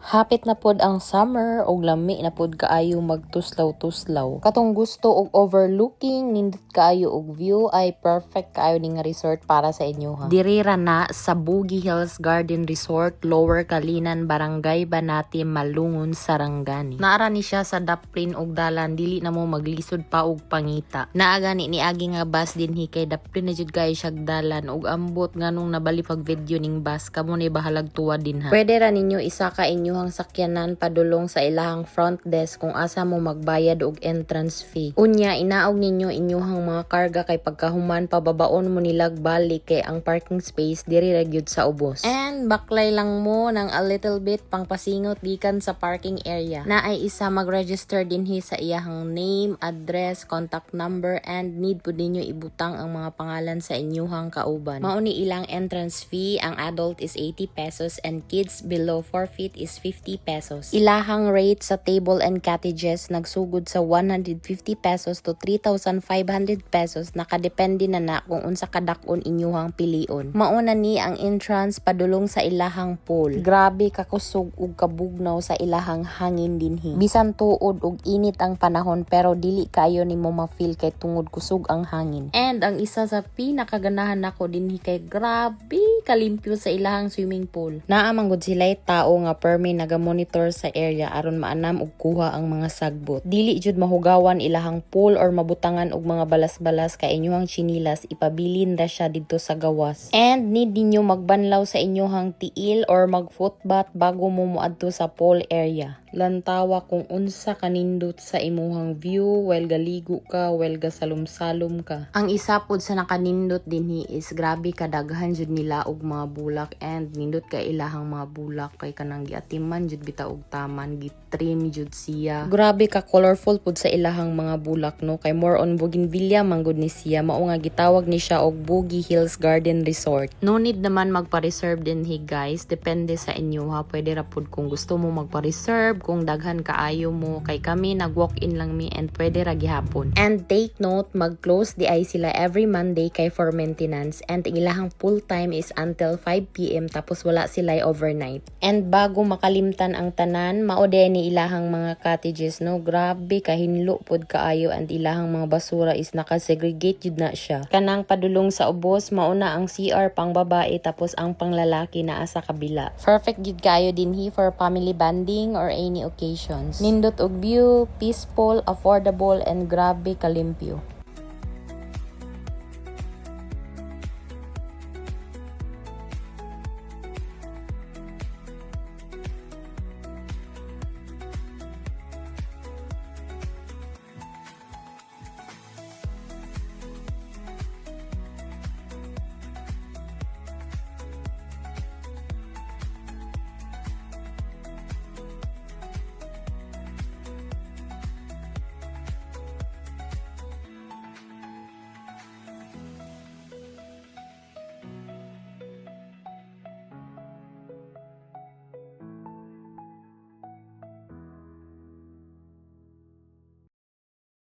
Hapit na pod ang summer og lami na pod kaayo magtuslaw-tuslaw. Katong gusto og overlooking nindot kaayo og view ay perfect kaayo ning resort para sa inyo ha. Diri ra na sa Buggy Hills Garden Resort, Lower Kalinan, Barangay Banati, Malungon, Sarangani. Naara ni siya sa daplin og dalan, dili na mo maglisod pa og pangita. Naa gani ni agi nga bus dinhi kay daplin na jud kaayo siya dalan og ambot nganong nabali pag video ning bus kamo ni bahalag tuwa din ha. Pwede ra ninyo isa ka inyo ang sakyanan padulong sa ilahang front desk kung asa mo magbayad og entrance fee. Unya, inaog ninyo inyuhang mga karga kay pagkahuman pababaon mo nilag balik kay ang parking space diri ra gyud sa ubos. And baklay lang mo ng a little bit pang pasingot gikan sa parking area. Na ay isa mag-register dinhi sa iyahang name, address, contact number and need pud ninyo ibutang ang mga pangalan sa inyuhang kauban. Mao ni ilang entrance fee, ang adult is 80 pesos and kids below 4 feet is 50 pesos. Ilahang rate sa table and cottages nagsugod sa 150 pesos to 3,500 pesos, nakadepende na kung unsa kadakon inyuhang pilion. Mauna ni ang entrance padulong sa ilahang pool. Grabe kakusog ug kabugnaw sa ilahang hangin dinhi. Bisan tuod og init ang panahon pero dili kayo nimo ma-feel kay tungod kusog ang hangin. And ang isa sa pinakaganahan nako dinhi kay grabe kalimpyo sa ilahang swimming pool. Naa man gud sila'y tao nga permi naga-monitor sa area aron maanam og kuha ang mga sagbot. Dili jud mahugawan ilahang pool or mabutangan og mga balas-balas kay inyuhang chinilas, ipabilin ra siya didto sa gawas. And need ninyo magbanlaw sa inyuhang tiil or mag-footbath bago mo moadto sa pool area. Lantawa kung unsa kanindot sa imuhang view while galigo ka, while gasalom-salom ka. Ang isa pod sa nakanindot dinhi is grabe kadaghan jud nila og mga bulak and nindot kay ilahang mga bulak kay kanang giatiman jud bitaw og taman, gitrim jud siya. Grabe ka colorful pod sa ilahang mga bulak no, kay more on bougainvillea manggod ni siya. Mao nga gitawag ni siya og Buggy Hills Garden Resort. No need naman magpa-reserve dinhi guys, depende sa inyo ha. Pwede ra pod kung gusto mo magpa-reserve, kung daghan kaayo mo, kay kami nag-walk-in lang mi and pwede ra gihapon. And take note, mag-close di ay sila every Monday kay for maintenance and ilahang full time is until 5 PM tapos wala sila overnight. And bago makalimtan ang tanan, maode ni ilahang mga cottages no, grabe kahinlo pod kaayo and ilahang mga basura is naka-segregate jud na siya. Kanang padulong sa ubos, mauna ang CR pang babae tapos ang panglalaki naa sa kabila. Perfect jud kaayo dinhi for family bonding or any occasions. Nindot og view, peaceful, affordable, and grabe kalimpyo.